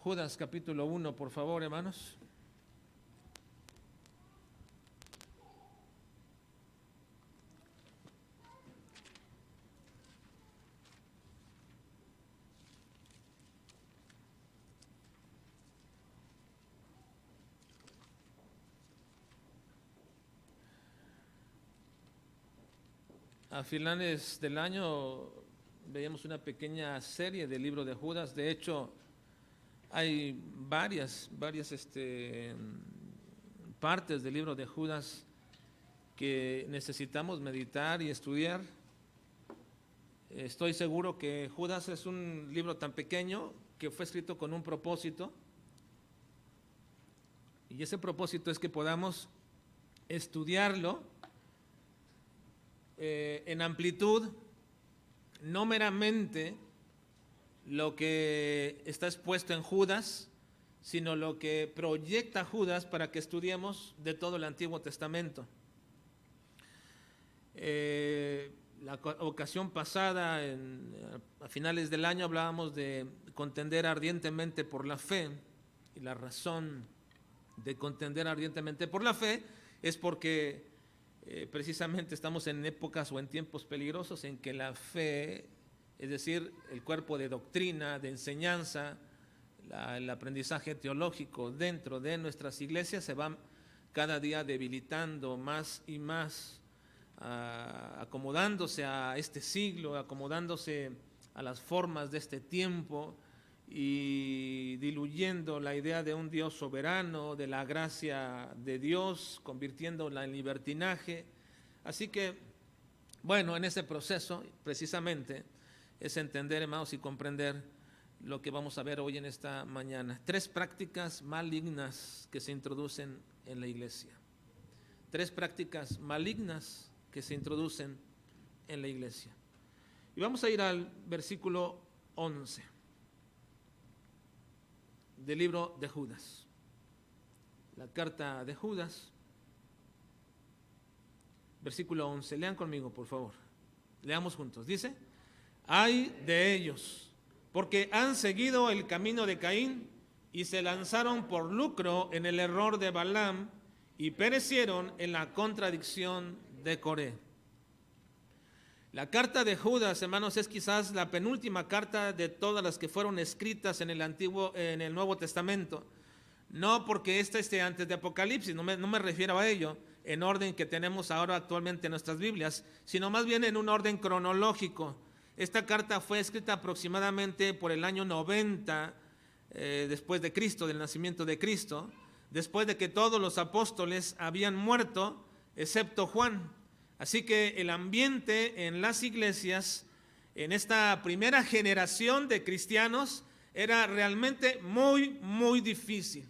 Judas capítulo 1, por favor, hermanos. A finales del año veíamos una pequeña serie del libro de Judas. De hecho, hay varias partes del libro de Judas que necesitamos meditar y estudiar. Estoy seguro que Judas es un libro tan pequeño que fue escrito con un propósito, y ese propósito es que podamos estudiarlo en amplitud, no meramente lo que está expuesto en Judas, sino lo que proyecta Judas para que estudiemos de todo el Antiguo Testamento. La ocasión pasada, a finales del año, hablábamos de contender ardientemente por la fe, y la razón de contender ardientemente por la fe es porque precisamente estamos en épocas o en tiempos peligrosos en que la fe, es decir, el cuerpo de doctrina, de enseñanza, el aprendizaje teológico dentro de nuestras iglesias se va cada día debilitando más y más, acomodándose a este siglo, acomodándose a las formas de este tiempo y diluyendo la idea de un Dios soberano, de la gracia de Dios, convirtiéndola en libertinaje. Así que, bueno, en ese proceso precisamente es entender, hermanos, y comprender lo que vamos a ver hoy en esta mañana. 3 prácticas malignas que se introducen en la iglesia. 3 prácticas malignas que se introducen en la iglesia. Y vamos a ir al versículo 11 del libro de Judas. La carta de Judas, versículo 11. Lean conmigo, por favor. Leamos juntos. Dice: ay de ellos, porque han seguido el camino de Caín y se lanzaron por lucro en el error de Balaam y perecieron en la contradicción de Coré. La carta de Judas, hermanos, es quizás la penúltima carta de todas las que fueron escritas en el Nuevo Testamento. No porque esta esté antes de Apocalipsis, no me refiero a ello en orden que tenemos ahora actualmente en nuestras Biblias, sino más bien en un orden cronológico. Esta carta fue escrita aproximadamente por el año 90 después de Cristo, del nacimiento de Cristo, después de que todos los apóstoles habían muerto, excepto Juan. Así que el ambiente en las iglesias, en esta primera generación de cristianos, era realmente muy, muy difícil.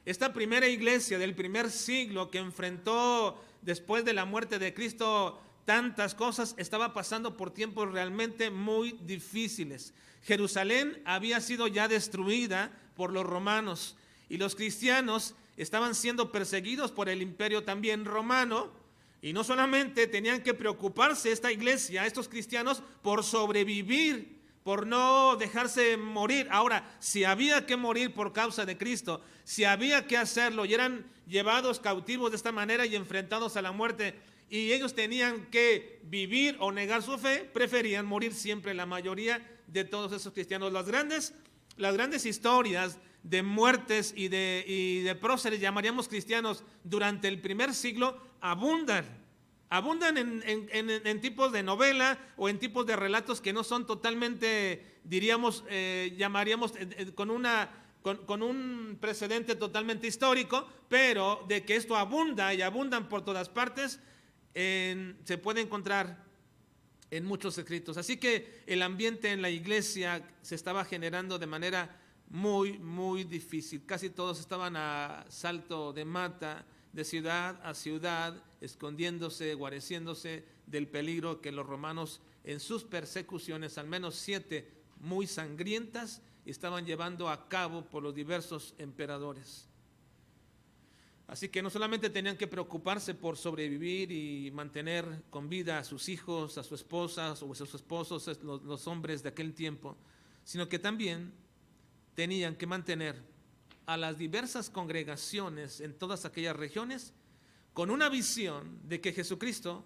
Esta primera iglesia del primer siglo que enfrentó después de la muerte de Cristo tantas cosas, estaba pasando por tiempos realmente muy difíciles. Jerusalén había sido ya destruida por los romanos y los cristianos estaban siendo perseguidos por el imperio también romano. Y no solamente tenían que preocuparse esta iglesia, estos cristianos, por sobrevivir, por no dejarse morir. Ahora, si había que morir por causa de Cristo, si había que hacerlo y eran llevados cautivos de esta manera y enfrentados a la muerte, y ellos tenían que vivir o negar su fe, preferían morir siempre. La mayoría de todos esos cristianos, las grandes historias de muertes y de próceres, llamaríamos cristianos, durante el primer siglo, abundan en tipos de novela o en tipos de relatos que no son totalmente, diríamos, llamaríamos con un precedente totalmente histórico, pero de que esto abunda y abundan por todas partes, se puede encontrar en muchos escritos. Así que el ambiente en la iglesia se estaba generando de manera muy, muy difícil. Casi todos estaban a salto de mata, de ciudad a ciudad, escondiéndose, guareciéndose del peligro que los romanos en sus persecuciones, al menos 7 muy sangrientas, estaban llevando a cabo por los diversos emperadores. Así que no solamente tenían que preocuparse por sobrevivir y mantener con vida a sus hijos, a su esposa o a sus esposos, los hombres de aquel tiempo, sino que también tenían que mantener a las diversas congregaciones en todas aquellas regiones con una visión de que Jesucristo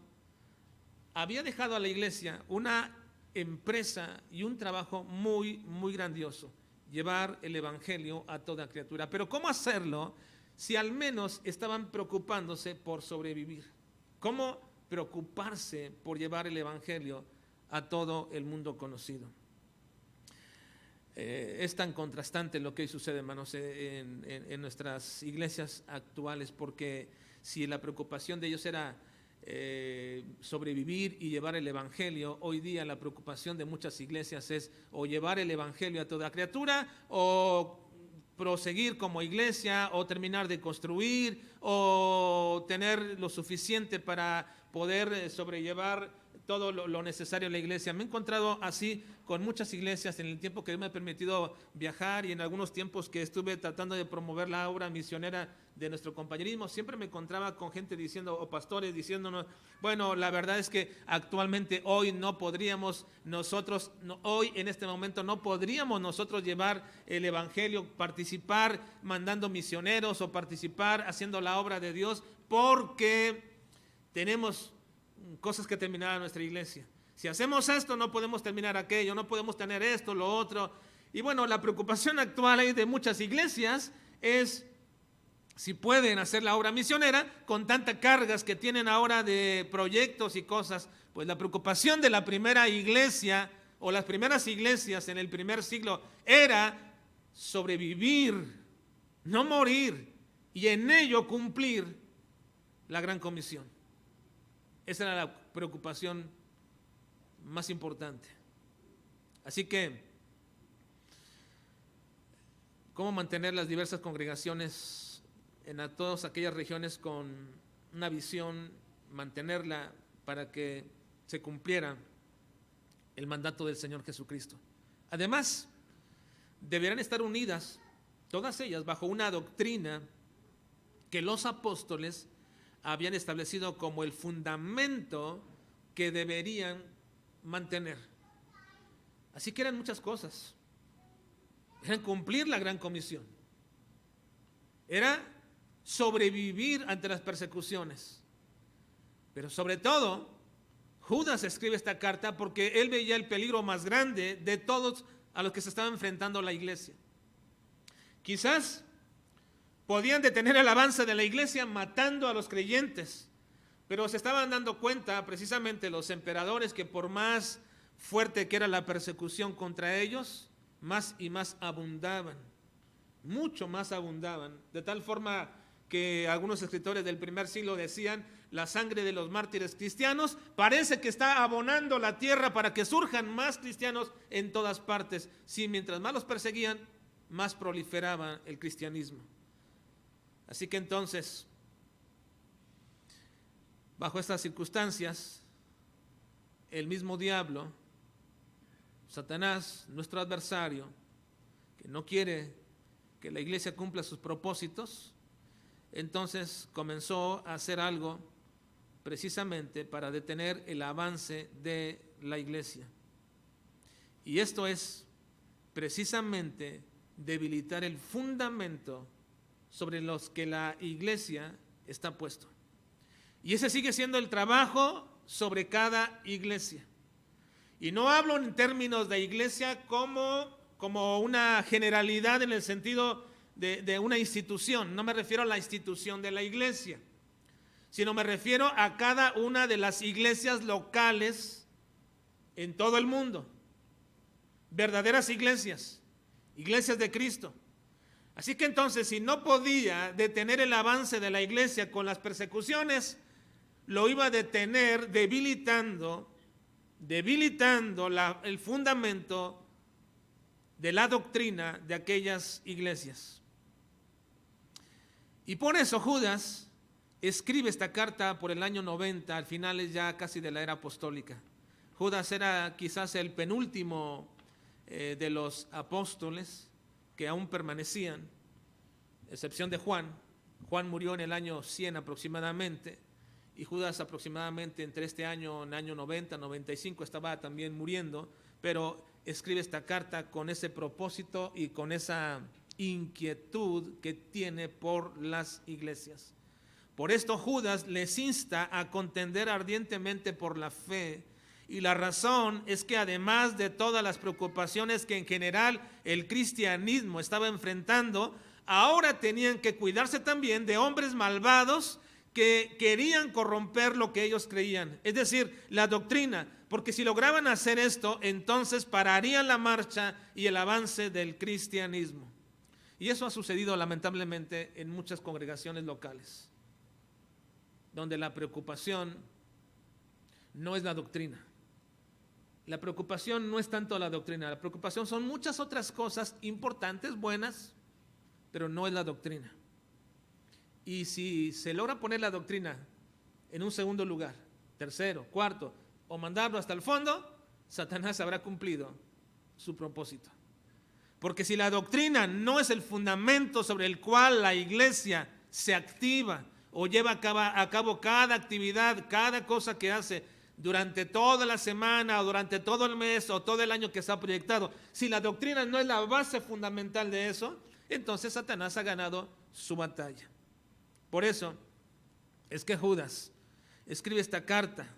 había dejado a la iglesia una empresa y un trabajo muy, muy grandioso: llevar el evangelio a toda criatura. Pero ¿cómo hacerlo si al menos estaban preocupándose por sobrevivir? ¿Cómo preocuparse por llevar el evangelio a todo el mundo conocido? Es tan contrastante lo que hoy sucede, hermanos, en nuestras iglesias actuales, porque si la preocupación de ellos era sobrevivir y llevar el evangelio, hoy día la preocupación de muchas iglesias es o llevar el evangelio a toda criatura, o proseguir como iglesia, o terminar de construir, o tener lo suficiente para poder sobrellevar todo lo necesario en la iglesia. Me he encontrado así con muchas iglesias en el tiempo que me ha permitido viajar, y en algunos tiempos que estuve tratando de promover la obra misionera de nuestro compañerismo. Siempre me encontraba con gente diciendo, o pastores diciéndonos: bueno, la verdad es que actualmente hoy no podríamos nosotros, hoy en este momento no podríamos nosotros llevar el evangelio, participar mandando misioneros o participar haciendo la obra de Dios, porque tenemos cosas que terminar en nuestra iglesia. Si hacemos esto, no podemos terminar aquello, no podemos tener esto, lo otro. Y bueno, la preocupación actual de muchas iglesias es si pueden hacer la obra misionera con tantas cargas que tienen ahora de proyectos y cosas. Pues la preocupación de la primera iglesia o las primeras iglesias en el primer siglo era sobrevivir, no morir, y en ello cumplir la gran comisión. Esa era la preocupación más importante. Así que, ¿cómo mantener las diversas congregaciones en todas aquellas regiones con una visión, mantenerla para que se cumpliera el mandato del Señor Jesucristo? Además, deberán estar unidas todas ellas bajo una doctrina que los apóstoles habían establecido como el fundamento que deberían mantener. Así que eran muchas cosas. Eran cumplir la gran comisión. Era sobrevivir ante las persecuciones. Pero sobre todo, Judas escribe esta carta porque él veía el peligro más grande de todos a los que se estaba enfrentando la iglesia. Quizás podían detener el avance de la iglesia matando a los creyentes, pero se estaban dando cuenta precisamente los emperadores que por más fuerte que era la persecución contra ellos, más y más abundaban, mucho más abundaban, de tal forma que algunos escritores del primer siglo decían: la sangre de los mártires cristianos parece que está abonando la tierra para que surjan más cristianos en todas partes. Sí, mientras más los perseguían, más proliferaba el cristianismo. Así que entonces, bajo estas circunstancias, el mismo diablo, Satanás, nuestro adversario, que no quiere que la iglesia cumpla sus propósitos, entonces comenzó a hacer algo precisamente para detener el avance de la iglesia. Y esto es precisamente debilitar el fundamento sobre los que la iglesia está puesto. Y ese sigue siendo el trabajo sobre cada iglesia. Y no hablo en términos de iglesia como una generalidad en el sentido de una institución. No me refiero a la institución de la iglesia, sino me refiero a cada una de las iglesias locales en todo el mundo. Verdaderas iglesias, iglesias de Cristo. Así que entonces, si no podía detener el avance de la iglesia con las persecuciones, lo iba a detener debilitando el fundamento de la doctrina de aquellas iglesias. Y por eso Judas escribe esta carta por el año 90, al final ya casi de la era apostólica. Judas era quizás el penúltimo de los apóstoles que aún permanecían, excepción de Juan. Juan murió en el año 100 aproximadamente, y Judas aproximadamente entre este año, en el año 90, 95, estaba también muriendo, pero escribe esta carta con ese propósito y con esa inquietud que tiene por las iglesias. Por esto Judas les insta a contender ardientemente por la fe, y la razón es que además de todas las preocupaciones que en general el cristianismo estaba enfrentando, ahora tenían que cuidarse también de hombres malvados que querían corromper lo que ellos creían, es decir, la doctrina, porque si lograban hacer esto, entonces pararían la marcha y el avance del cristianismo. Y eso ha sucedido lamentablemente en muchas congregaciones locales, donde la preocupación no es la doctrina. La preocupación no es tanto la doctrina, la preocupación son muchas otras cosas importantes, buenas, pero no es la doctrina. Y si se logra poner la doctrina en un segundo lugar, tercero, cuarto, o mandarlo hasta el fondo, Satanás habrá cumplido su propósito. Porque si la doctrina no es el fundamento sobre el cual la iglesia se activa o lleva a cabo cada actividad, cada cosa que hace durante toda la semana o durante todo el mes o todo el año que se ha proyectado, si la doctrina no es la base fundamental de eso, entonces Satanás ha ganado su batalla. Por eso es que Judas escribe esta carta.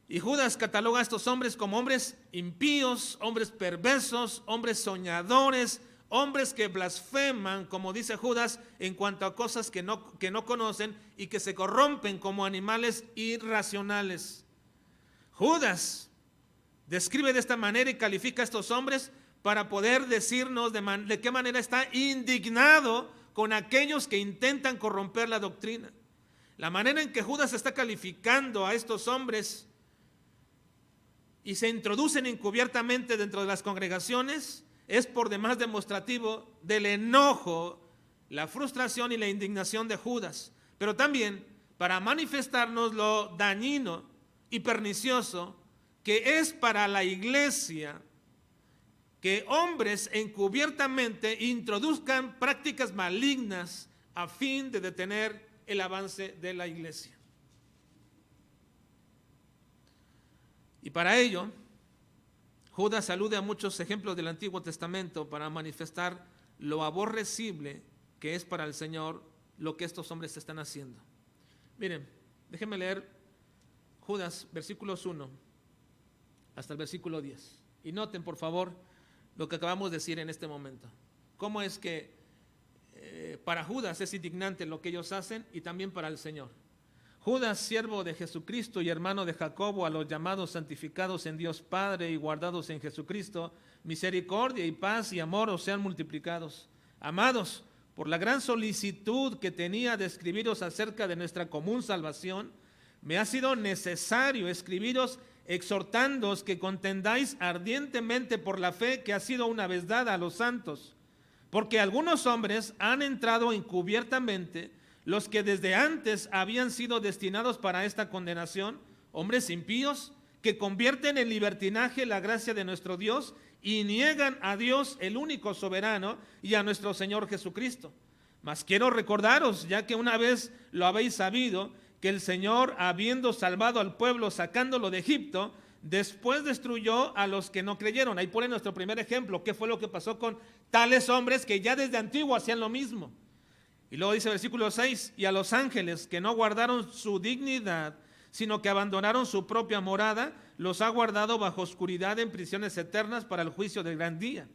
Y Judas cataloga a estos hombres como hombres impíos, hombres perversos, hombres soñadores, hombres que blasfeman, como dice Judas, en cuanto a cosas que no conocen y que se corrompen como animales irracionales. Judas describe de esta manera y califica a estos hombres para poder decirnos de qué manera está indignado con aquellos que intentan corromper la doctrina. La manera en que Judas está calificando a estos hombres y se introducen encubiertamente dentro de las congregaciones es por demás demostrativo del enojo, la frustración y la indignación de Judas, pero también para manifestarnos lo dañino y pernicioso que es para la iglesia que hombres encubiertamente introduzcan prácticas malignas a fin de detener el avance de la iglesia. Y para ello, Judas alude a muchos ejemplos del Antiguo Testamento para manifestar lo aborrecible que es para el Señor lo que estos hombres están haciendo. Miren, déjenme leer Judas, versículos 1 hasta el versículo 10. Y noten, por favor, lo que acabamos de decir en este momento. Cómo es que para Judas es indignante lo que ellos hacen y también para el Señor. Judas, siervo de Jesucristo y hermano de Jacobo, a los llamados, santificados en Dios Padre y guardados en Jesucristo, misericordia y paz y amor os sean multiplicados. Amados, por la gran solicitud que tenía de escribiros acerca de nuestra común salvación, me ha sido necesario escribiros exhortándoos que contendáis ardientemente por la fe que ha sido una vez dada a los santos, porque algunos hombres han entrado encubiertamente, los que desde antes habían sido destinados para esta condenación, hombres impíos que convierten en libertinaje la gracia de nuestro Dios y niegan a Dios el único soberano y a nuestro Señor Jesucristo. Mas quiero recordaros, ya que una vez lo habéis sabido, que el Señor, habiendo salvado al pueblo sacándolo de Egipto, después destruyó a los que no creyeron. Ahí pone nuestro primer ejemplo, qué fue lo que pasó con tales hombres que ya desde antiguo hacían lo mismo. Y luego dice versículo 6, y a los ángeles que no guardaron su dignidad, sino que abandonaron su propia morada, los ha guardado bajo oscuridad en prisiones eternas para el juicio del gran día,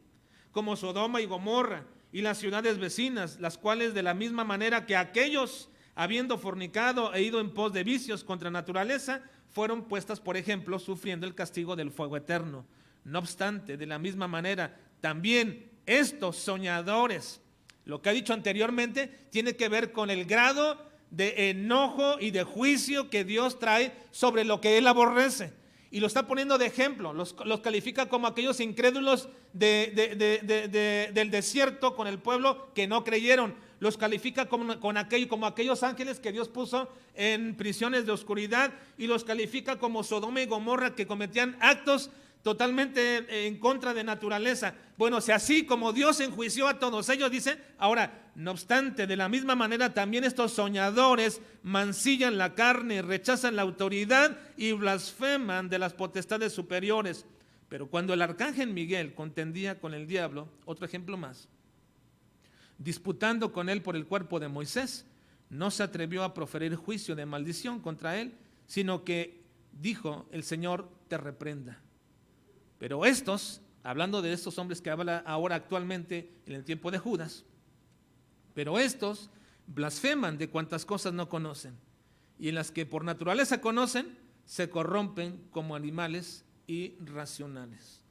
como Sodoma y Gomorra y las ciudades vecinas, las cuales de la misma manera que aquellos, habiendo fornicado e ido en pos de vicios contra naturaleza, fueron puestas por ejemplo, sufriendo el castigo del fuego eterno. No obstante, de la misma manera, también estos soñadores, lo que ha dicho anteriormente tiene que ver con el grado de enojo y de juicio que Dios trae sobre lo que Él aborrece. Y lo está poniendo de ejemplo, los califica como aquellos incrédulos del desierto con el pueblo que no creyeron. Los califica como aquellos ángeles que Dios puso en prisiones de oscuridad y los califica como Sodoma y Gomorra que cometían actos totalmente en contra de naturaleza. Bueno, si así como Dios enjuició a todos ellos, dice, ahora, no obstante, de la misma manera también estos soñadores mancillan la carne, rechazan la autoridad y blasfeman de las potestades superiores. Pero cuando el arcángel Miguel contendía con el diablo, otro ejemplo más, disputando con él por el cuerpo de Moisés, no se atrevió a proferir juicio de maldición contra él, sino que dijo: el Señor te reprenda. Pero estos, hablando de estos hombres que habla ahora actualmente en el tiempo de Judas, pero estos blasfeman de cuantas cosas no conocen, y en las que por naturaleza conocen, se corrompen como animales irracionales.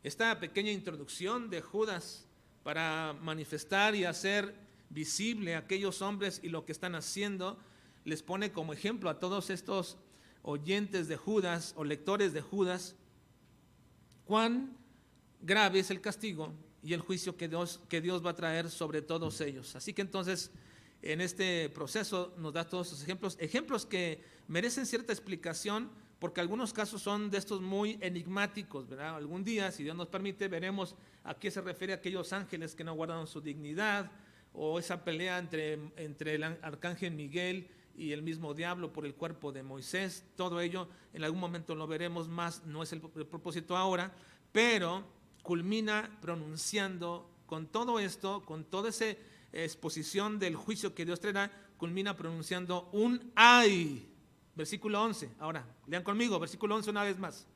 Esta pequeña introducción de Judas para manifestar y hacer visible a aquellos hombres y lo que están haciendo, les pone como ejemplo a todos estos oyentes de Judas o lectores de Judas, cuán grave es el castigo y el juicio que Dios va a traer sobre todos ellos. Así que entonces, en este proceso nos da todos esos ejemplos que merecen cierta explicación, porque algunos casos son de estos muy enigmáticos, ¿verdad? Algún día, si Dios nos permite, veremos a qué se refiere aquellos ángeles que no guardaron su dignidad, o esa pelea entre el arcángel Miguel y el mismo diablo por el cuerpo de Moisés. Todo ello en algún momento lo veremos más, no es el propósito ahora, pero culmina pronunciando con todo esto, con toda esa exposición del juicio que Dios traerá, culmina pronunciando un ay. Versículo 11, ahora, lean conmigo, versículo 11 una vez más.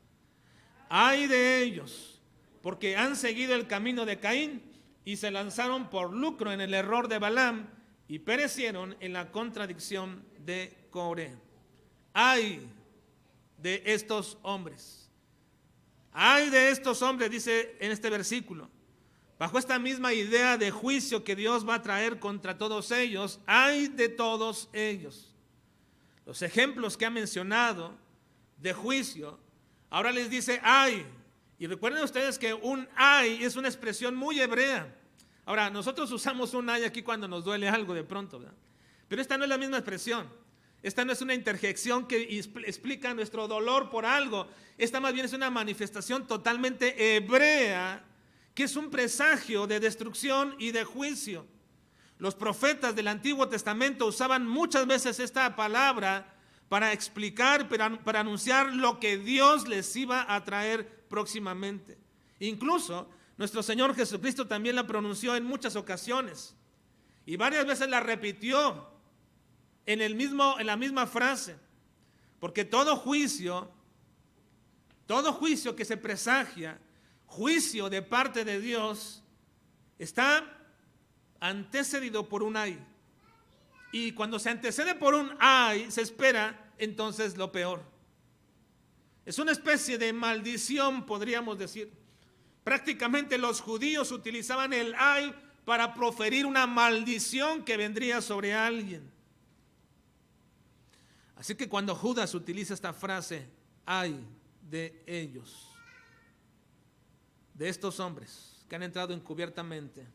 Ay de ellos, porque han seguido el camino de Caín y se lanzaron por lucro en el error de Balaam y perecieron en la contradicción de Coré. Ay de estos hombres. Ay de estos hombres, dice en este versículo. Bajo esta misma idea de juicio que Dios va a traer contra todos ellos, ay de todos ellos. Los ejemplos que ha mencionado de juicio, ahora les dice ay. Y recuerden ustedes que un ay es una expresión muy hebrea. Ahora, nosotros usamos un ay aquí cuando nos duele algo de pronto, ¿verdad? Pero esta no es la misma expresión. Esta no es una interjección que explica nuestro dolor por algo. Esta más bien es una manifestación totalmente hebrea, que es un presagio de destrucción y de juicio. Los profetas del Antiguo Testamento usaban muchas veces esta palabra para explicar, para anunciar lo que Dios les iba a traer próximamente. Incluso nuestro Señor Jesucristo también la pronunció en muchas ocasiones y varias veces la repitió en la misma frase, porque todo juicio que se presagia, juicio de parte de Dios, está antecedido por un ay. Y cuando se antecede por un ay, se espera entonces lo peor. Es una especie de maldición, podríamos decir. Prácticamente los judíos utilizaban el ay para proferir una maldición que vendría sobre alguien. Así que cuando Judas utiliza esta frase, ay de ellos, de estos hombres que han entrado encubiertamente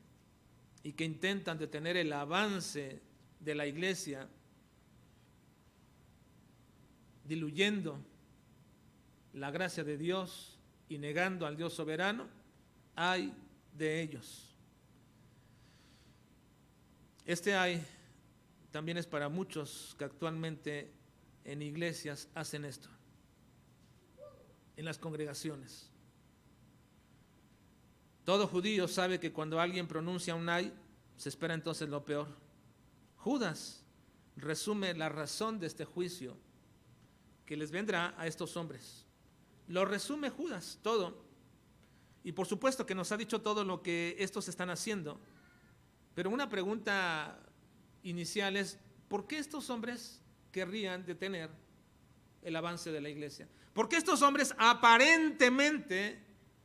y que intentan detener el avance de la iglesia, diluyendo la gracia de Dios y negando al Dios soberano, ay de ellos. Este ay también es para muchos que actualmente en iglesias hacen esto, en las congregaciones. Todo judío sabe que cuando alguien pronuncia un ay, se espera entonces lo peor. Judas resume la razón de este juicio que les vendrá a estos hombres. Lo resume Judas, todo. Y por supuesto que nos ha dicho todo lo que estos están haciendo. Pero una pregunta inicial es, ¿por qué estos hombres querrían detener el avance de la iglesia? ¿Por qué estos hombres aparentemente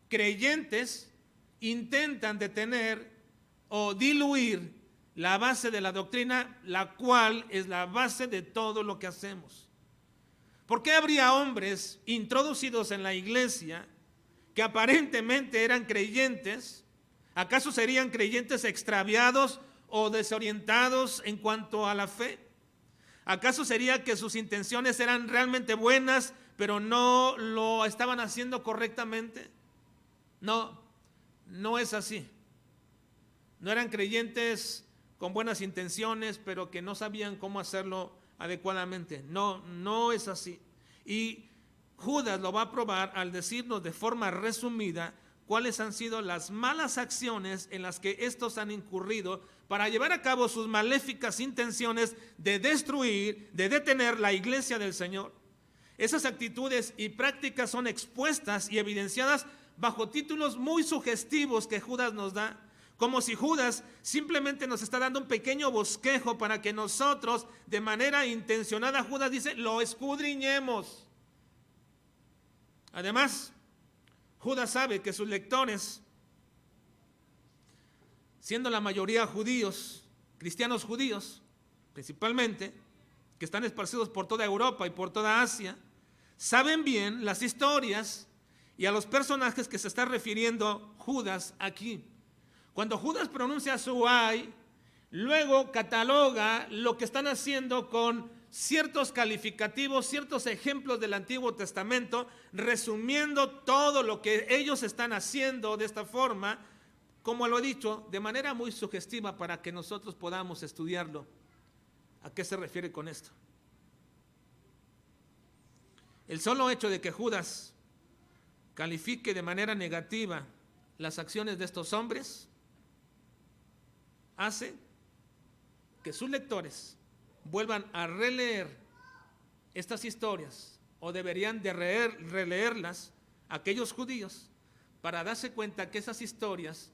creyentes intentan detener o diluir la base de la doctrina, la cual es la base de todo lo que hacemos? ¿Por qué habría hombres introducidos en la iglesia que aparentemente eran creyentes? ¿Acaso serían creyentes extraviados o desorientados en cuanto a la fe? ¿Acaso sería que sus intenciones eran realmente buenas, pero no lo estaban haciendo correctamente? No, no es así. No eran creyentes con buenas intenciones, pero que no sabían cómo hacerlo adecuadamente. No, no es así. Y Judas lo va a probar al decirnos de forma resumida cuáles han sido las malas acciones en las que estos han incurrido para llevar a cabo sus maléficas intenciones de destruir, de detener la iglesia del Señor. Esas actitudes y prácticas son expuestas y evidenciadas bajo títulos muy sugestivos que Judas nos da, como si Judas simplemente nos está dando un pequeño bosquejo para que nosotros, de manera intencionada, Judas dice, lo escudriñemos. Además, Judas sabe que sus lectores, siendo la mayoría judíos, cristianos judíos, principalmente, que están esparcidos por toda Europa y por toda Asia, saben bien las historias y a los personajes que se está refiriendo Judas aquí. Cuando Judas pronuncia su ay, luego cataloga lo que están haciendo con ciertos calificativos, ciertos ejemplos del Antiguo Testamento, resumiendo todo lo que ellos están haciendo de esta forma, como lo he dicho, de manera muy sugestiva para que nosotros podamos estudiarlo. ¿A qué se refiere con esto? El solo hecho de que Judas califique de manera negativa las acciones de estos hombres hace que sus lectores vuelvan a releer estas historias, o deberían de releerlas aquellos judíos, para darse cuenta que esas historias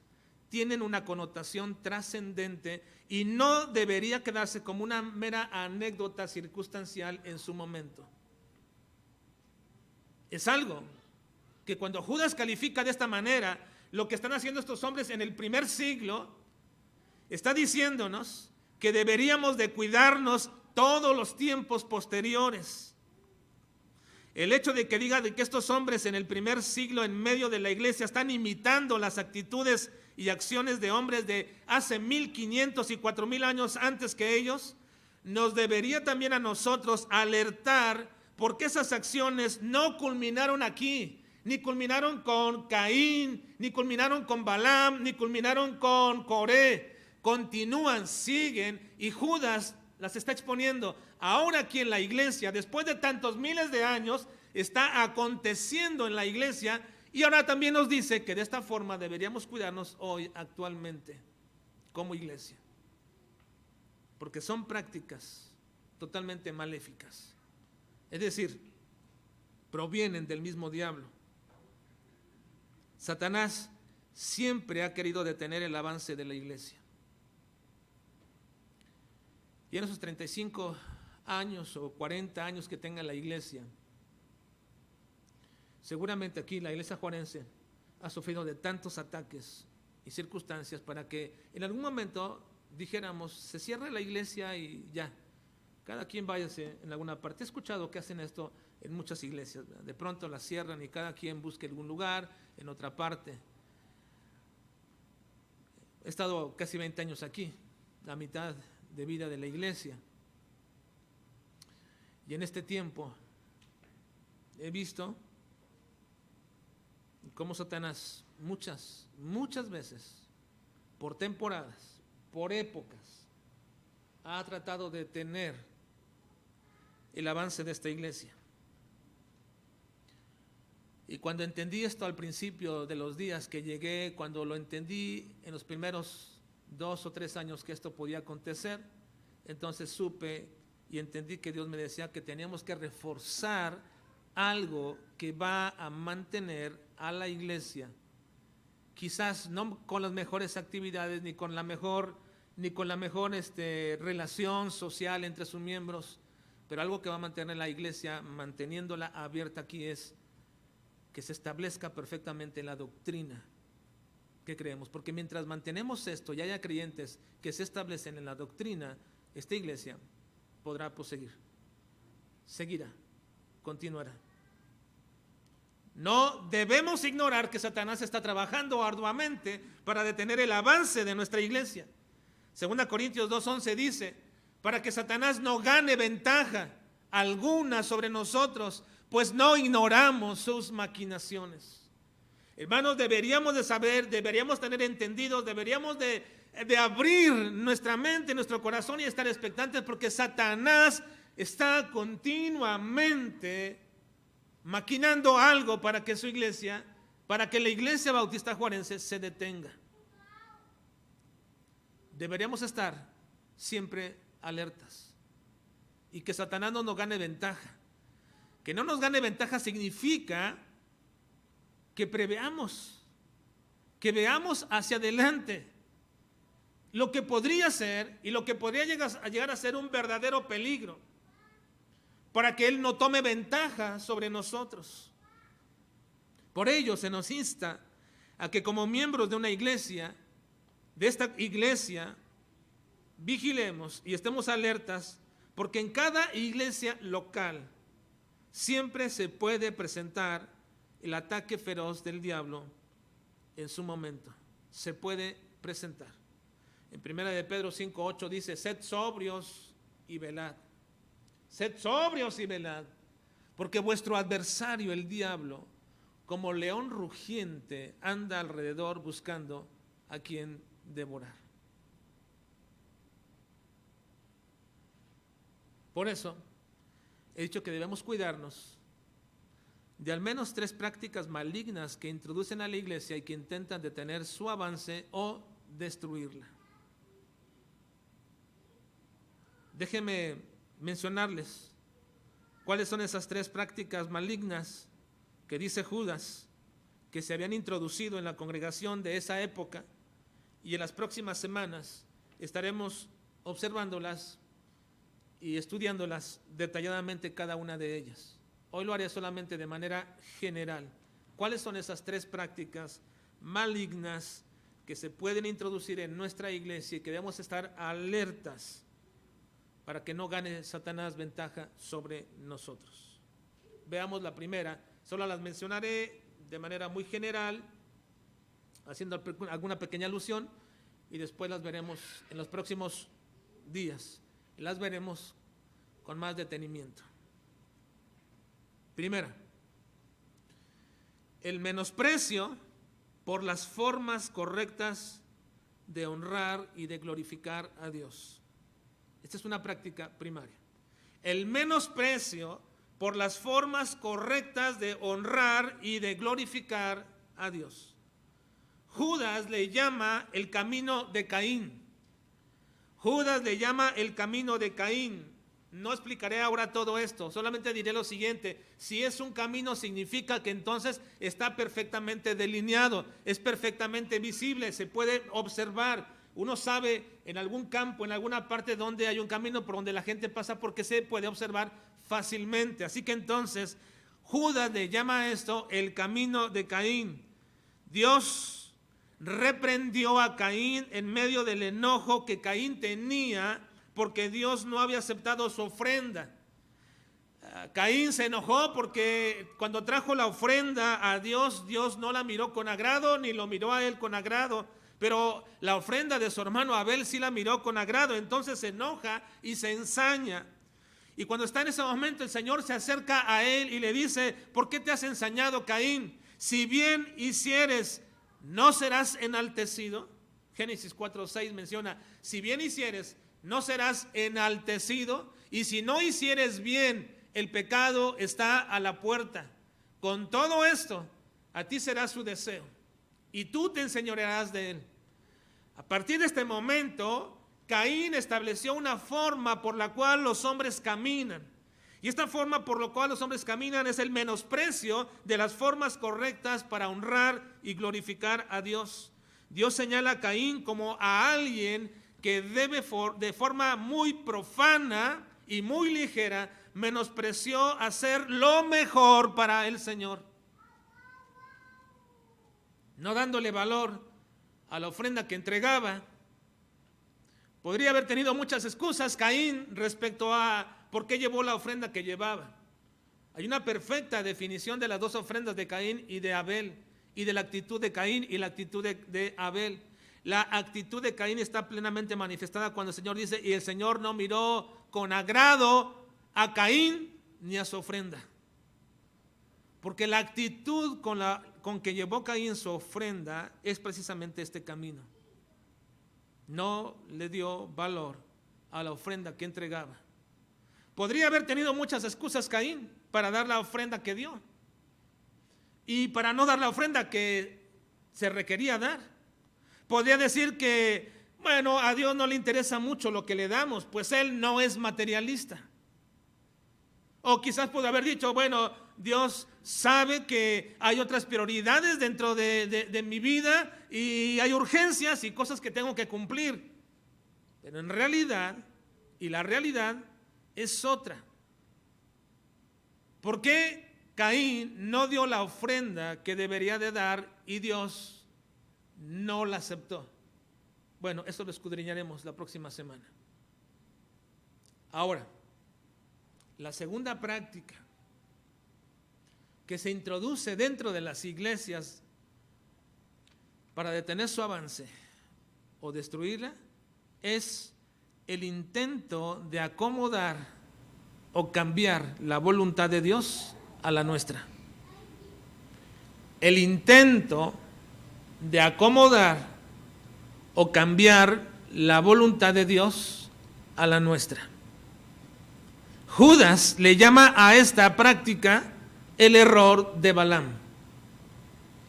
tienen una connotación trascendente y no debería quedarse como una mera anécdota circunstancial en su momento. Es algo que cuando Judas califica de esta manera lo que están haciendo estos hombres en el primer siglo, está diciéndonos que deberíamos de cuidarnos todos los tiempos posteriores. El hecho de que diga de que estos hombres en el primer siglo en medio de la iglesia están imitando las actitudes y acciones de hombres de hace 1500 y 4000 años antes que ellos, nos debería también a nosotros alertar porque esas acciones no culminaron aquí, ni culminaron con Caín, ni culminaron con Balaam, ni culminaron con Coré. Continúan, siguen, y Judas las está exponiendo. Ahora aquí en la iglesia, después de tantos miles de años, está aconteciendo en la iglesia, y ahora también nos dice que de esta forma deberíamos cuidarnos hoy actualmente como iglesia, porque son prácticas totalmente maléficas. Es decir, provienen del mismo diablo. Satanás siempre ha querido detener el avance de la iglesia. Y en esos 35 años o 40 años que tenga la iglesia, seguramente aquí la iglesia juarense ha sufrido de tantos ataques y circunstancias para que en algún momento dijéramos, se cierra la iglesia y ya, cada quien váyase en alguna parte. He escuchado que hacen esto en muchas iglesias, ¿verdad? De pronto la cierran y cada quien busque algún lugar en otra parte. He estado casi 20 años aquí, la mitad de vida de la iglesia, y en este tiempo he visto cómo Satanás muchas veces, por temporadas, por épocas, ha tratado de detener el avance de esta iglesia. Y cuando entendí esto al principio de los días que llegué, cuando lo entendí en los primeros 2 o 3 años que esto podía acontecer, entonces supe y entendí que Dios me decía que teníamos que reforzar algo que va a mantener a la iglesia, quizás no con las mejores actividades ni con la mejor relación social entre sus miembros, pero algo que va a mantener la iglesia, manteniéndola abierta aquí, es que se establezca perfectamente la doctrina que creemos, porque mientras mantenemos esto y haya creyentes que se establecen en la doctrina, esta iglesia podrá proseguir, seguirá, continuará. No debemos ignorar que Satanás está trabajando arduamente para detener el avance de nuestra iglesia. 2 Corintios 2:11 dice, para que Satanás no gane ventaja alguna sobre nosotros, pues no ignoramos sus maquinaciones. Hermanos, deberíamos de saber, deberíamos tener entendidos, deberíamos de abrir nuestra mente, nuestro corazón y estar expectantes, porque Satanás está continuamente maquinando algo para que la iglesia bautista juarense se detenga. Deberíamos estar siempre alertas y que Satanás no nos gane ventaja. Que no nos gane ventaja significa que preveamos, que veamos hacia adelante lo que podría ser y lo que podría llegar a ser un verdadero peligro, para que Él no tome ventaja sobre nosotros. Por ello se nos insta a que como miembros de una iglesia, de esta iglesia, vigilemos y estemos alertas, porque en cada iglesia local siempre se puede presentar el ataque feroz del diablo en su momento. Se puede presentar. En 1 de Pedro 5:8 dice: sed sobrios y velad. Sed sobrios y velad, porque vuestro adversario, el diablo, como león rugiente, anda alrededor buscando a quien devorar. Por eso he dicho que debemos cuidarnos de al menos 3 prácticas malignas que introducen a la iglesia y que intentan detener su avance o destruirla. Déjenme mencionarles cuáles son esas 3 prácticas malignas que dice Judas que se habían introducido en la congregación de esa época, y en las próximas semanas estaremos observándolas y estudiándolas detalladamente cada una de ellas. Hoy lo haré solamente de manera general. ¿Cuáles son esas 3 prácticas malignas que se pueden introducir en nuestra iglesia y que debemos estar alertas para que no gane Satanás ventaja sobre nosotros? Veamos la primera. Solo las mencionaré de manera muy general, haciendo alguna pequeña alusión, y después las veremos en los próximos días. Las veremos con más detenimiento. Primera, el menosprecio por las formas correctas de honrar y de glorificar a Dios. Esta es una práctica primaria. El menosprecio por las formas correctas de honrar y de glorificar a Dios. Judas le llama el camino de Caín. Judas le llama el camino de Caín. No explicaré ahora todo esto, solamente diré lo siguiente: si es un camino, significa que entonces está perfectamente delineado, es perfectamente visible, se puede observar. Uno sabe en algún campo, en alguna parte donde hay un camino por donde la gente pasa, porque se puede observar fácilmente. Así que entonces Judas le llama a esto el camino de Caín. Dios reprendió a Caín en medio del enojo que Caín tenía porque Dios no había aceptado su ofrenda. Caín se enojó porque cuando trajo la ofrenda a Dios, Dios no la miró con agrado, ni lo miró a él con agrado, pero la ofrenda de su hermano Abel sí la miró con agrado. Entonces se enoja y se ensaña. Y cuando está en ese momento, el Señor se acerca a él y le dice: ¿por qué te has ensañado, Caín? Si bien hicieres, ¿no serás enaltecido? Génesis 4:6 menciona: si bien hicieres, no serás enaltecido, y si no hicieres bien, el pecado está a la puerta. Con todo esto, a ti será su deseo, y tú te enseñorearás de él. A partir de este momento, Caín estableció una forma por la cual los hombres caminan. Y esta forma por la cual los hombres caminan es el menosprecio de las formas correctas para honrar y glorificar a Dios. Dios señala a Caín como a alguien que debe de forma muy profana y muy ligera menospreció hacer lo mejor para el Señor, no dándole valor a la ofrenda que entregaba. Podría haber tenido muchas excusas Caín respecto a por qué llevó la ofrenda que llevaba. Hay una perfecta definición de las 2 ofrendas de Caín y de Abel, y de la actitud de Caín y la actitud de Abel. La actitud de Caín está plenamente manifestada cuando el Señor dice: y el Señor no miró con agrado a Caín ni a su ofrenda. Porque la actitud con que llevó Caín su ofrenda es precisamente este camino. No le dio valor a la ofrenda que entregaba. Podría haber tenido muchas excusas Caín para dar la ofrenda que dio. y para no dar la ofrenda que se requería dar. Podría decir que, bueno, a Dios no le interesa mucho lo que le damos, pues Él no es materialista. O quizás pudo haber dicho, bueno, Dios sabe que hay otras prioridades dentro de mi vida y hay urgencias y cosas que tengo que cumplir. Pero en realidad, y la realidad es otra. ¿Por qué Caín no dio la ofrenda que debería de dar y Dios no la aceptó? Bueno, eso lo escudriñaremos la próxima semana. Ahora, la segunda práctica que se introduce dentro de las iglesias para detener su avance o destruirla es el intento de acomodar o cambiar la voluntad de Dios a la nuestra. El intento de acomodar o cambiar la voluntad de Dios a la nuestra. Judas le llama a esta práctica el error de Balaam.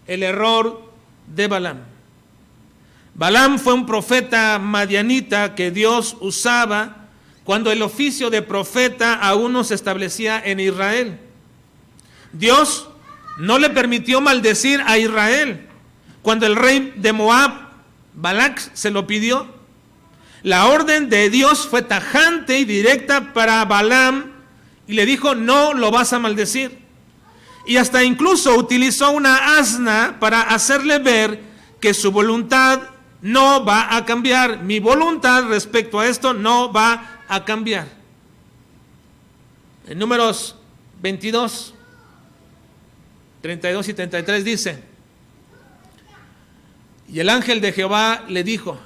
El error de Balaam. Balaam fue un profeta madianita que Dios usaba cuando el oficio de profeta aún no se establecía en Israel. Dios no le permitió maldecir a Israel cuando el rey de Moab, Balac, se lo pidió. La orden de Dios fue tajante y directa para Balaam y le dijo, no lo vas a maldecir. Y hasta incluso utilizó una asna para hacerle ver que su voluntad no va a cambiar. Mi voluntad respecto a esto no va a cambiar. En Números 22, 32 y 33 dice, y el ángel de Jehová le dijo,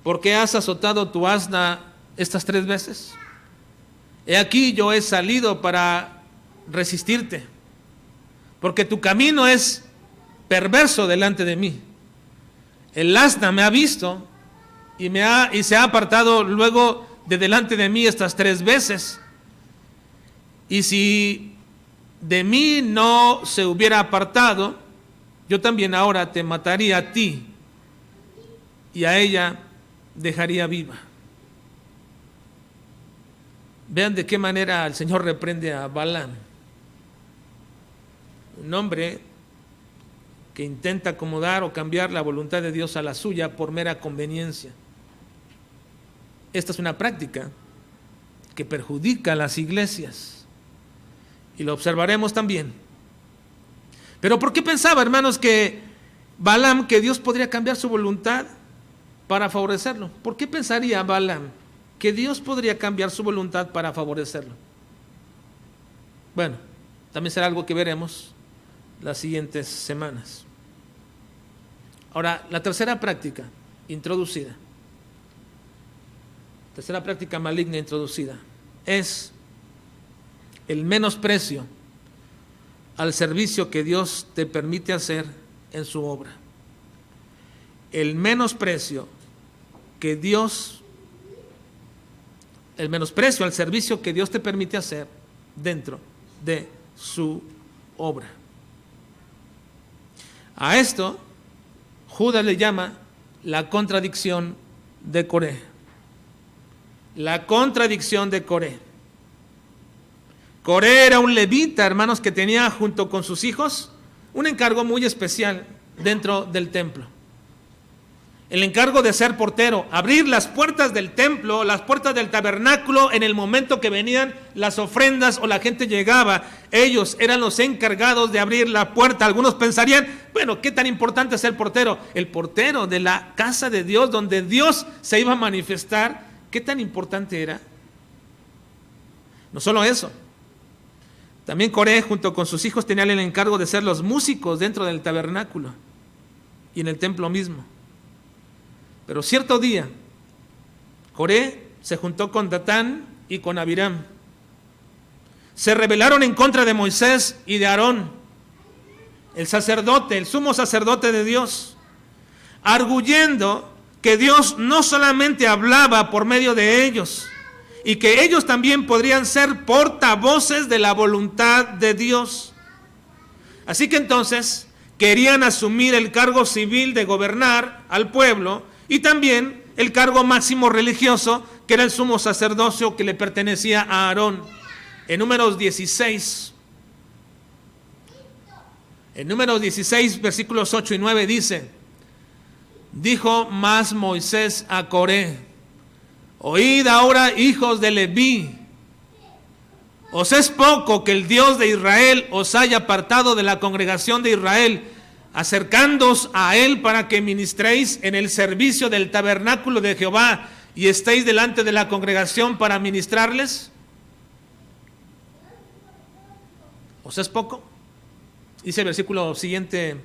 ¿por qué has azotado tu asna estas 3 veces? He aquí yo he salido para resistirte, porque tu camino es perverso delante de mí. El asna me ha visto y se ha apartado luego de delante de mí estas 3 veces. Y si de mí no se hubiera apartado, yo también ahora te mataría a ti y a ella dejaría viva. Vean de qué manera el Señor reprende a Balaam, un hombre que intenta acomodar o cambiar la voluntad de Dios a la suya por mera conveniencia. Esta es una práctica que perjudica a las iglesias y lo observaremos también. Pero ¿por qué pensaba, hermanos, que Balaam, que Dios podría cambiar su voluntad para favorecerlo? ¿Por qué pensaría Balaam que Dios podría cambiar su voluntad para favorecerlo? Bueno, también será algo que veremos las siguientes semanas. Ahora, la tercera práctica introducida, tercera práctica maligna introducida, es el menosprecio al servicio que Dios te permite hacer en su obra. El menosprecio al servicio que Dios te permite hacer dentro de su obra. A esto Judas le llama la contradicción de Coré. La contradicción de Coré. Coré era un levita, hermanos, que tenía junto con sus hijos un encargo muy especial dentro del templo. El encargo de ser portero, abrir las puertas del templo, las puertas del tabernáculo en el momento que venían las ofrendas o la gente llegaba. Ellos eran los encargados de abrir la puerta. Algunos pensarían, bueno, ¿qué tan importante es el portero? El portero de la casa de Dios, donde Dios se iba a manifestar, ¿qué tan importante era? No solo eso. También Coré, junto con sus hijos, tenían el encargo de ser los músicos dentro del tabernáculo y en el templo mismo. Pero cierto día, Coré se juntó con Datán y con Abiram. Se rebelaron en contra de Moisés y de Aarón, el sacerdote, el sumo sacerdote de Dios, arguyendo que Dios no solamente hablaba por medio de ellos, y que ellos también podrían ser portavoces de la voluntad de Dios. Así que entonces querían asumir el cargo civil de gobernar al pueblo y también el cargo máximo religioso, que era el sumo sacerdocio que le pertenecía a Aarón. En Números 16, versículos 8 y 9 dice: dijo más Moisés a Coré: oíd ahora, hijos de Leví, ¿os es poco que el Dios de Israel os haya apartado de la congregación de Israel, acercándoos a él para que ministréis en el servicio del tabernáculo de Jehová y estéis delante de la congregación para ministrarles? ¿Os es poco? Dice el versículo siguiente,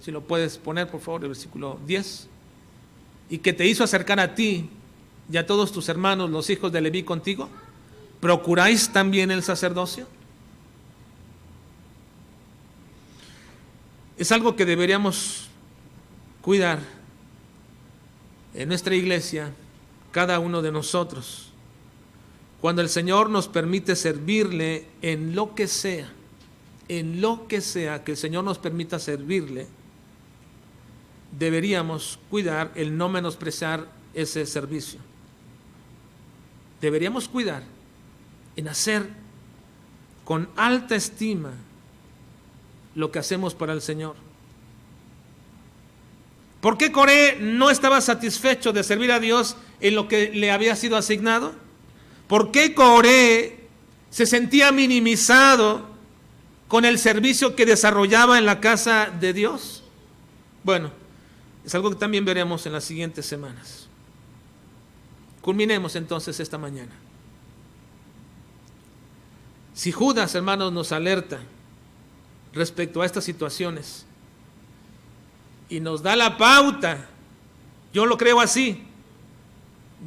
si lo puedes poner por favor, el versículo 10. Y que te hizo acercar a ti y a todos tus hermanos, los hijos de Leví contigo, ¿procuráis también el sacerdocio? Es algo que deberíamos cuidar en nuestra iglesia, cada uno de nosotros. Cuando el Señor nos permite servirle en lo que sea que el Señor nos permita servirle, deberíamos cuidar el no menospreciar ese servicio. Deberíamos cuidar en hacer con alta estima lo que hacemos para el Señor. ¿Por qué Coré no estaba satisfecho de servir a Dios en lo que le había sido asignado? ¿Por qué Coré se sentía minimizado con el servicio que desarrollaba en la casa de Dios? Bueno, es algo que también veremos en las siguientes semanas. Culminemos entonces esta mañana. Si Judas, hermanos, nos alerta respecto a estas situaciones y nos da la pauta, yo lo creo así,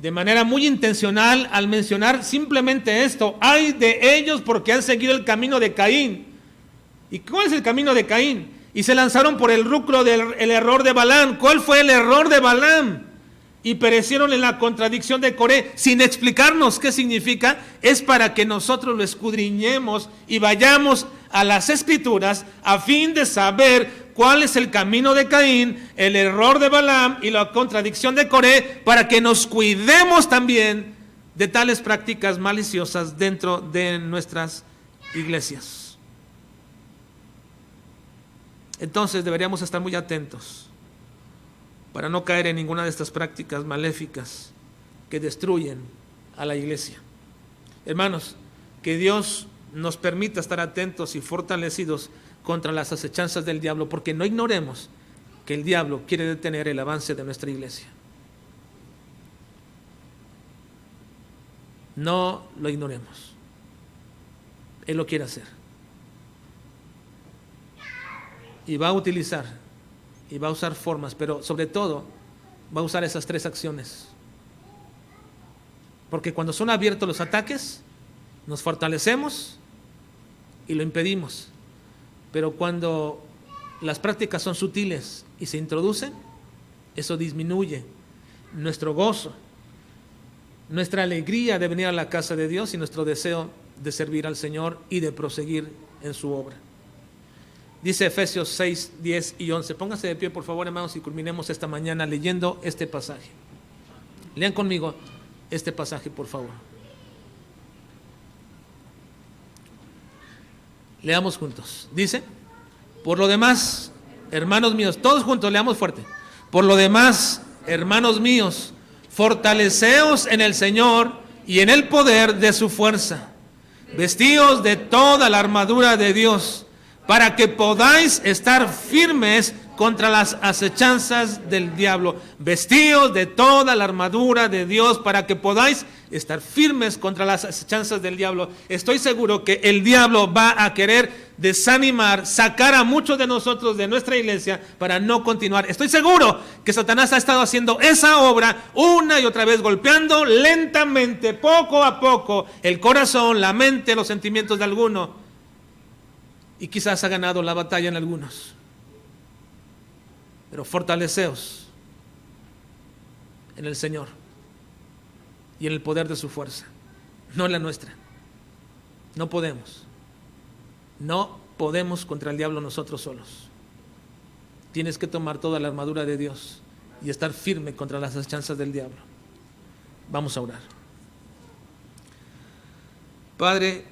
de manera muy intencional, al mencionar simplemente esto: ay de ellos porque han seguido el camino de Caín. ¿Y cuál es el camino de Caín? Y se lanzaron por el lucro del error de Balaam. ¿Cuál fue el error de Balaam? Y perecieron en la contradicción de Coré, sin explicarnos qué significa. Es para que nosotros lo escudriñemos y vayamos a las Escrituras a fin de saber cuál es el camino de Caín, el error de Balaam y la contradicción de Coré, para que nos cuidemos también de tales prácticas maliciosas dentro de nuestras iglesias. Entonces deberíamos estar muy atentos para no caer en ninguna de estas prácticas maléficas que destruyen a la iglesia. Hermanos, que Dios nos permita estar atentos y fortalecidos contra las acechanzas del diablo, porque no ignoremos que el diablo quiere detener el avance de nuestra iglesia. No lo ignoremos. Él lo quiere hacer. Y va a utilizar, y va a usar formas, pero sobre todo va a usar esas tres acciones. Porque cuando son abiertos los ataques, nos fortalecemos y lo impedimos. Pero cuando las prácticas son sutiles y se introducen, eso disminuye nuestro gozo, nuestra alegría de venir a la casa de Dios y nuestro deseo de servir al Señor y de proseguir en su obra. Dice Efesios 6, 10 y 11. Pónganse de pie, por favor, hermanos, y culminemos esta mañana leyendo este pasaje. Lean conmigo este pasaje, por favor. Leamos juntos. Dice: por lo demás, hermanos míos, todos juntos, leamos fuerte. Por lo demás, hermanos míos, fortaleceos en el Señor y en el poder de su fuerza. Vestíos de toda la armadura de Dios, para que podáis estar firmes contra las acechanzas del diablo. Vestíos de toda la armadura de Dios para que podáis estar firmes contra las acechanzas del diablo. Estoy seguro que el diablo va a querer desanimar, sacar a muchos de nosotros de nuestra iglesia para no continuar. Estoy seguro que Satanás ha estado haciendo esa obra una y otra vez, golpeando lentamente, poco a poco, el corazón, la mente, los sentimientos de algunos. Y quizás ha ganado la batalla en algunos. Pero fortaleceos en el Señor y en el poder de su fuerza, no en la nuestra. No podemos. No podemos contra el diablo nosotros solos. Tienes que tomar toda la armadura de Dios y estar firme contra las acechanzas del diablo. Vamos a orar. Padre,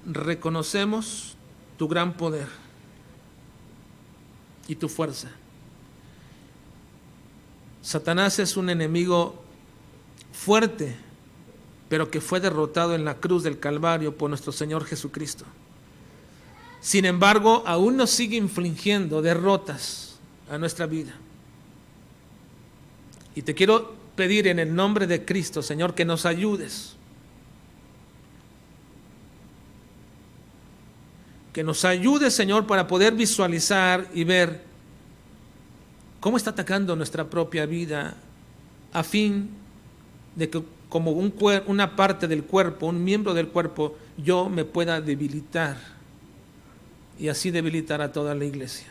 reconocemos tu gran poder y tu fuerza. Satanás es un enemigo fuerte, pero que fue derrotado en la cruz del Calvario por nuestro Señor Jesucristo. Sin embargo, aún nos sigue infligiendo derrotas a nuestra vida. Y te quiero pedir en el nombre de Cristo, Señor, que nos ayudes. Que nos ayudes, Señor, para poder visualizar y ver cómo está atacando nuestra propia vida, a fin de que como una parte del cuerpo, un miembro del cuerpo, yo me pueda debilitar y así debilitar a toda la iglesia.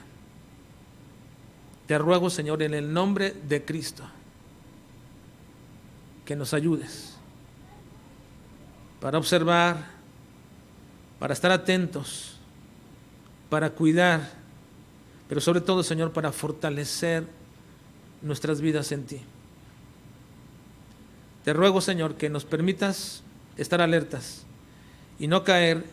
Te ruego, Señor, en el nombre de Cristo, que nos ayudes para observar, para estar atentos, para cuidar, pero sobre todo, Señor, para fortalecer nuestras vidas en ti. Te ruego, Señor, que nos permitas estar alertas y no caer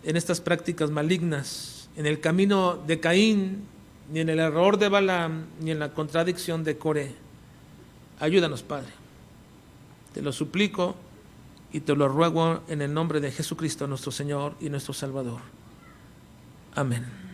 en estas prácticas malignas, en el camino de Caín, ni en el error de Balaam, ni en la contradicción de Coré. Ayúdanos, Padre. Te lo suplico y te lo ruego en el nombre de Jesucristo, nuestro Señor y nuestro Salvador. Amén.